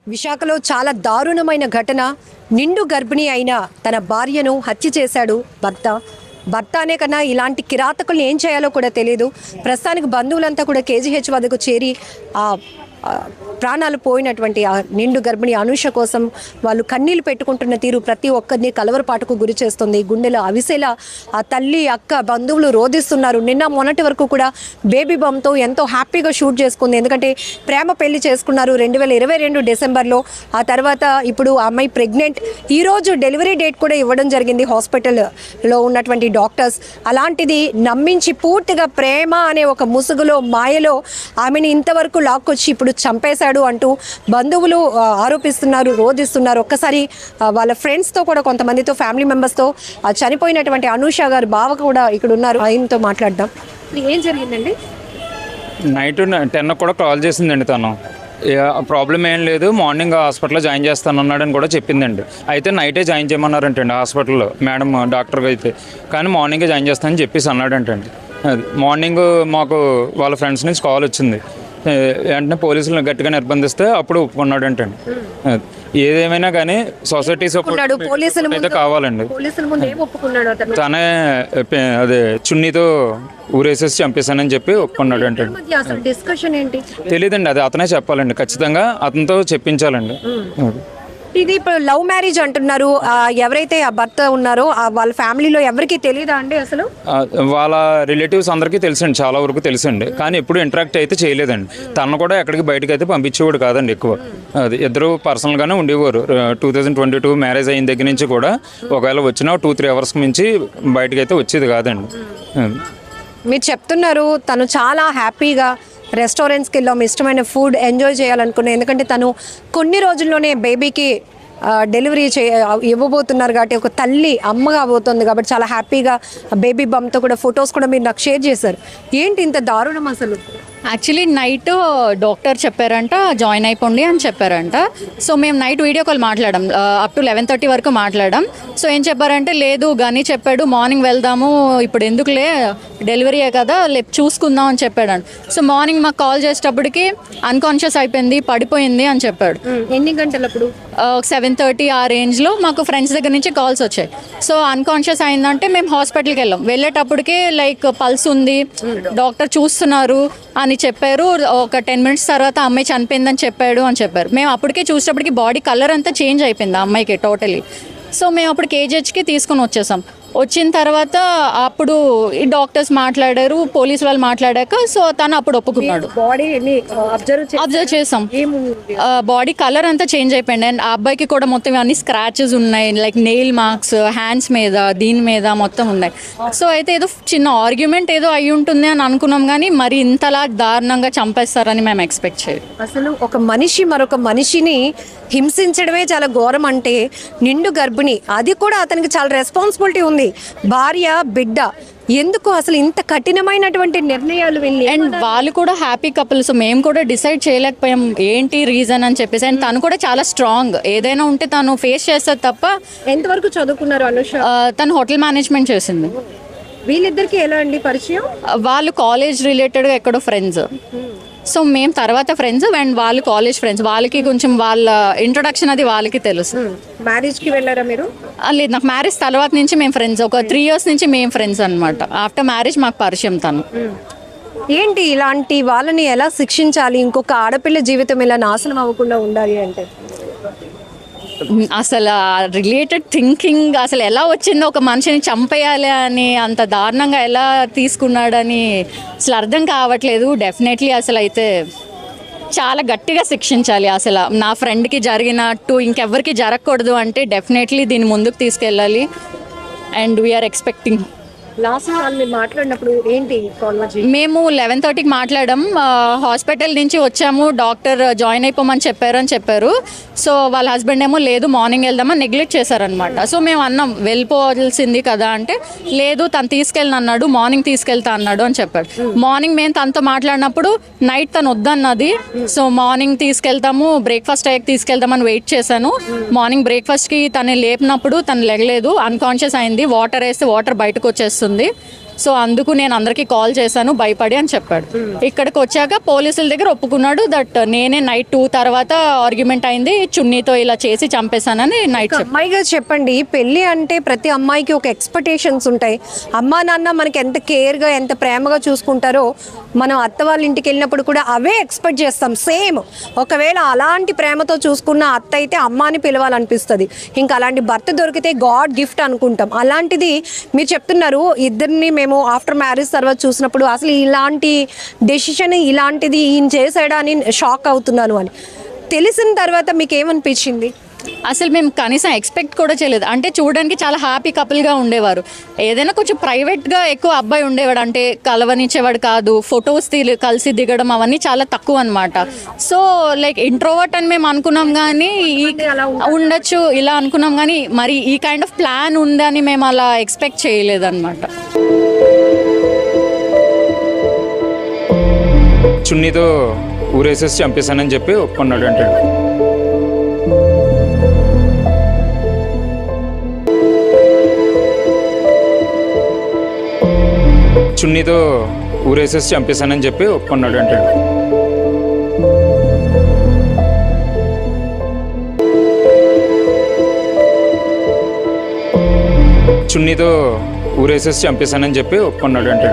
విశాఖలో చాలా దారుణమైన ఘటన. నిండు గర్భిణి అయిన తన భార్యను హత్య చేశాడు భర్త అనే కన్నా ఇలాంటి కిరాతకుల్ని ఏం చేయాలో కూడా తెలియదు. ప్రస్తుతానికి బంధువులంతా కూడా కేజీహెచ్ వద్దకు చేరి ప్రాణాలు పోయినటువంటి ఆ నిండు గర్భిణి అనూష కోసం వాళ్ళు కన్నీళ్లు పెట్టుకుంటున్న తీరు ప్రతి ఒక్కరిని కలవరపాటుకు గురి చేస్తుంది. గుండెలో అవిసేలా ఆ తల్లి అక్క బంధువులు రోధిస్తున్నారు. నిన్న మొన్నటి వరకు కూడా బేబీ బంతో ఎంతో హ్యాపీగా షూట్ చేసుకుంది. ఎందుకంటే ప్రేమ పెళ్లి చేసుకున్నారు 2022 డిసెంబర్లో. ఆ తర్వాత ఇప్పుడు ఆ అమ్మాయి ప్రెగ్నెంట్. ఈరోజు డెలివరీ డేట్ కూడా ఇవ్వడం జరిగింది హాస్పిటల్లో ఉన్నటువంటి డాక్టర్స్. అలాంటిది నమ్మించి పూర్తిగా ప్రేమ అనే ఒక ముసుగులో మాయలో ఆమెను ఇంతవరకు లాక్కొచ్చి ఇప్పుడు చంపేశాడు అంటూ బంధువులు ఆరోపిస్తున్నారు, రోధిస్తున్నారు. ఒక్కసారి వాళ్ళ ఫ్రెండ్స్తో కూడా కొంతమందితో ఫ్యామిలీ మెంబర్స్తో చనిపోయినటువంటి అనూష గారు బావ కూడా ఇక్కడ ఉన్నారు. ఆయనతో మాట్లాడదాం. ఏం జరిగిందండి? నైట్ 10 కూడా కాల్ చేసిందండి. తను ప్రాబ్లం ఏం లేదు, మార్నింగ్ హాస్పిటల్లో జాయిన్ చేస్తానన్నాడని కూడా చెప్పిందండి. అయితే నైటే జాయిన్ చేయమన్నారంటండి హాస్పిటల్లో మేడం డాక్టర్గా అయితే. కానీ మార్నింగే జాయిన్ చేస్తానని చెప్పేసి అన్నాడంటండి. అది మార్నింగ్ మాకు వాళ్ళ ఫ్రెండ్స్ నుంచి కాల్ వచ్చింది. వెంటనే పోలీసులను గట్టిగా నిర్బంధిస్తే అప్పుడు ఒప్పుకున్నాడంటండి. ఏదేమైనా కానీ సొసైటీ సపోర్ట్ అయితే కావాలండి. తనే అదే చున్నీతో ఊరేసేసి చంపేశానని చెప్పి ఒప్పుకున్నాడు అంటే తెలియదండి. అది అతనే చెప్పాలండి. ఖచ్చితంగా అతనితో చెప్పించాలండి. ఇది ఇప్పుడు లవ్ మ్యారేజ్ అంటున్నారు. ఎవరైతే ఆ భర్త ఉన్నారో వాళ్ళ ఫ్యామిలీలో ఎవరికి తెలియదా అండి? అసలు వాళ్ళ రిలేటివ్స్ అందరికీ తెలుసండి, చాలా వరకు తెలుసండి. కానీ ఎప్పుడు ఇంటరాక్ట్ అయితే చేయలేదండి. తను కూడా ఎక్కడికి బయటకు అయితే పంపించేవాడు కాదండి ఎక్కువ. అది ఇద్దరు పర్సనల్గానే ఉండేవారు. 2022 మ్యారేజ్ అయిన దగ్గర నుంచి కూడా ఒకవేళ వచ్చినా 2-3 అవర్స్ మించి బయటకైతే వచ్చేది కాదండి. మీరు చెప్తున్నారు తను చాలా హ్యాపీగా రెస్టారెంట్స్కి వెళ్ళాము, ఇష్టమైన ఫుడ్ ఎంజాయ్ చేయాలనుకున్నాను. ఎందుకంటే తను కొన్ని రోజుల్లోనే బేబీకి డెలివరీ ఇవ్వబోతున్నారు కాబట్టి ఒక తల్లి అమ్మగా పోతుంది కాబట్టి చాలా హ్యాపీగా బేబీ బంతో కూడా ఫొటోస్ కూడా మీరు నాకు షేర్ చేశారు. ఏంటి ఇంత దారుణం అసలు? యాక్చువల్లీ నైట్ డాక్టర్ చెప్పారంట జాయిన్ అయిపోండి అని చెప్పారంట. సో మేము నైట్ వీడియో కాల్ మాట్లాడాం, అప్ టు 11:30 వరకు మాట్లాడాం. సో ఏం చెప్పారంటే లేదు గని చెప్పాడు, మార్నింగ్ వెళ్దాము, ఇప్పుడు ఎందుకులే డెలివరీయే కదా చూసుకుందాం అని చెప్పాడు. సో మార్నింగ్ మాకు కాల్ చేసేటప్పటికి అన్కాన్షియస్ అయిపోయింది, పడిపోయింది అని చెప్పాడు. ఎన్ని గంటలప్పుడు? 7:30 ఆ రేంజ్లో మాకు ఫ్రెండ్స్ దగ్గర నుంచి కాల్స్ వచ్చాయి. సో అన్కాన్షియస్ అయిందంటే మేము హాస్పిటల్కి వెళ్ళేటప్పటికే లైక్ పల్స్ ఉంది, డాక్టర్ చూస్తున్నారు అని చెప్పారు. ఒక 10 మినిట్స్ తర్వాత అమ్మాయి చనిపోయిందని చెప్పాడు అని చెప్పారు. మేము అప్పటికే చూసేటప్పటికి బాడీ కలర్ అంతా చేంజ్ అయిపోయింది ఆ అమ్మాయికి టోటలీ. సో మేము అప్పుడు కేజీహెచ్కి తీసుకొని వచ్చేసాం. వచ్చిన తర్వాత అప్పుడు ఈ డాక్టర్స్ మాట్లాడారు, పోలీసు వాళ్ళు మాట్లాడాక సో తను అప్పుడు ఒప్పుకున్నాడు. అబ్జర్వ్ చేసాం, బాడీ కలర్ అంతా చేంజ్ అయిపోయింది. అండ్ ఆ అబ్బాయికి కూడా మొత్తం అన్ని స్క్రాచెస్ ఉన్నాయి, లైక్ నెయిల్ మార్క్స్ హ్యాండ్స్ మీద దీని మీద మొత్తం ఉన్నాయి. సో అయితే ఏదో చిన్న ఆర్గ్యుమెంట్ ఏదో అయి ఉంటుంది అని అనుకున్నాం, కానీ మరి ఇంతలా దారుణంగా చంపేస్తారని మేము ఎక్స్పెక్ట్ చేయలేదు. అసలు ఒక మనిషి మరొక మనిషిని హింసించడమే చాలా ఘోరం. అంటే నిండు గర్భిణి, అది కూడా అతనికి చాలా రెస్పాన్సిబిలిటీ ఉంది, భార్య బిడ్డ. ఎందుకు అసలు ఇంత కఠినమైనటువంటి నిర్ణయాలు వెళ్ళి? అండ్ వాళ్ళు కూడా హ్యాపీ కపుల్. సో మేము కూడా డిసైడ్ చేయలేకపోయాం ఏంటి రీజన్ అని చెప్పేసి. అండ్ తను కూడా చాలా స్ట్రాంగ్, ఏదైనా ఉంటే తను ఫేస్ చేస్తుంది తప్ప. ఎంతవరకు చదువుకున్నారు అనుష? తను హోటల్ మేనేజ్మెంట్ చేసింది. వీళ్ళిద్దరికి ఎలా అండి పరిచయం? వాళ్ళు కాలేజ్ రిలేటెడ్గా ఎక్కడో ఫ్రెండ్స్. సో మేము తర్వాత ఫ్రెండ్స్ అండ్ వాళ్ళు కాలేజ్ ఫ్రెండ్స్. వాళ్ళకి కొంచెం వాళ్ళ ఇంట్రొడక్షన్ అది వాళ్ళకి తెలుసు. మ్యారేజ్కి వెళ్ళారా మీరు? లేదు, నాకు మ్యారేజ్ తర్వాత నుంచి మేము ఫ్రెండ్స్. ఒక 3 years నుంచి మేము ఫ్రెండ్స్ అనమాట. ఆఫ్టర్ మ్యారేజ్ మాకు పరిచయం తను. ఏంటి ఇలాంటి వాళ్ళని ఎలా శిక్షించాలి? ఇంకొక ఆడపిల్ల జీవితం ఇలా నాశనం అవ్వకుండా ఉండాలి అంటే అసలు రిలేటెడ్ థింకింగ్ అసలు ఎలా వచ్చిందో, ఒక మనిషిని చంపేయాలి అని అంత దారుణంగా ఎలా తీసుకున్నాడని అసలు అర్థం కావట్లేదు. డెఫినెట్లీ అసలు అయితే చాలా గట్టిగా శిక్షించాలి. అసలు నా ఫ్రెండ్కి జరిగినట్టు ఇంకెవ్వరికి జరగకూడదు అంటే డెఫినెట్లీ దీన్ని ముందుకు తీసుకెళ్ళాలి. And we are expecting. లాస్ట్ వాళ్ళు మాట్లాడినప్పుడు ఏంటి? మేము 11:30కి మాట్లాడాం. హాస్పిటల్ నుంచి వచ్చాము, డాక్టర్ జాయిన్ అయిపోమని చెప్పారు. సో వాళ్ళ హస్బెండ్ ఏమో లేదు మార్నింగ్ వెళ్దామని నెగ్లెక్ట్ చేశారనమాట. సో మేము అన్నాం వెళ్ళిపోవాల్సింది కదా అంటే లేదు తను తీసుకెళ్ళి అన్నాడు, మార్నింగ్ తీసుకెళ్తా అన్నాడు అని చెప్పాడు. మార్నింగ్ మేము తనతో మాట్లాడినప్పుడు నైట్ తను వద్దన్నది. సో మార్నింగ్ తీసుకెళ్తాము, బ్రేక్ఫాస్ట్ అయ్యాక తీసుకెళ్దామని వెయిట్ చేశాను. మార్నింగ్ బ్రేక్ఫాస్ట్కి తను లేపినప్పుడు తను లెగలేదు, అన్కాన్షియస్ అయింది. వాటర్ వేస్తే వాటర్ బయటకు వచ్చేస్తుంది. సో అందుకు నేను అందరికీ కాల్ చేశాను భయపడి అని చెప్పాడు. ఇక్కడికి వచ్చాక పోలీసుల దగ్గర ఒప్పుకున్నాడు దట్ నేనే నైట్ 2 తర్వాత ఆర్గ్యుమెంట్ అయింది, చున్నీతో ఇలా చేసి చంపేశానని నైట్ చెప్పాను. అమ్మాయిగా చెప్పండి, పెళ్ళి అంటే ప్రతి అమ్మాయికి ఒక ఎక్స్పెక్టేషన్స్ ఉంటాయి. అమ్మా నాన్న మనకి ఎంత కేర్గా ఎంత ప్రేమగా చూసుకుంటారో మనం అత్త వాళ్ళ ఇంటికి వెళ్ళినప్పుడు కూడా అవే ఎక్స్పెక్ట్ చేస్తాం సేమ్. ఒకవేళ అలాంటి ప్రేమతో చూసుకున్న అత్త అయితే అమ్మాని పిలవాలనిపిస్తుంది. ఇంకా అలాంటి భర్త దొరికితే గాడ్ గిఫ్ట్ అనుకుంటాం. అలాంటిది మీరు చెప్తున్నారు ఇద్దరిని మేము ఆఫ్టర్ మ్యారేజ్ తర్వాత చూసినప్పుడు అసలు ఇలాంటి డెసిషన్ ఇలాంటిది ఈయన చేసాడా అని షాక్ అవుతున్నాను అని తెలిసిన తర్వాత మీకు ఏమనిపించింది? అసలు మేము కనీసం ఎక్స్పెక్ట్ కూడా చేయలేదు. అంటే చూడడానికి చాలా హ్యాపీ కపుల్గా ఉండేవారు. ఏదైనా కొంచెం ప్రైవేట్గా ఎక్కువ అబ్బాయి ఉండేవాడు, అంటే కలవనిచ్చేవాడు కాదు, ఫొటోస్ కలిసి దిగడం అవన్నీ చాలా తక్కువ అనమాట. సో లైక్ ఇంట్రోవర్ట్ అని మేము అనుకున్నాం, కానీ ఉండొచ్చు ఇలా అనుకున్నాం, కానీ మరి ఈ కైండ్ ఆఫ్ ప్లాన్ ఉందని మేము అలా ఎక్స్పెక్ట్ చేయలేదన్నమాట. చున్నీతో ఊరేసేసి చంపేశానని చెప్పి ఒప్పుకున్నాడు. అంటే చున్నీతో ఊరేసేసి చంపేశానని చెప్పి ఒప్పుకున్నాడు. అంటే చున్నీతో ఊరేసేసి చంపేశానని చెప్పి ఒప్పుకున్నాడు. అంటే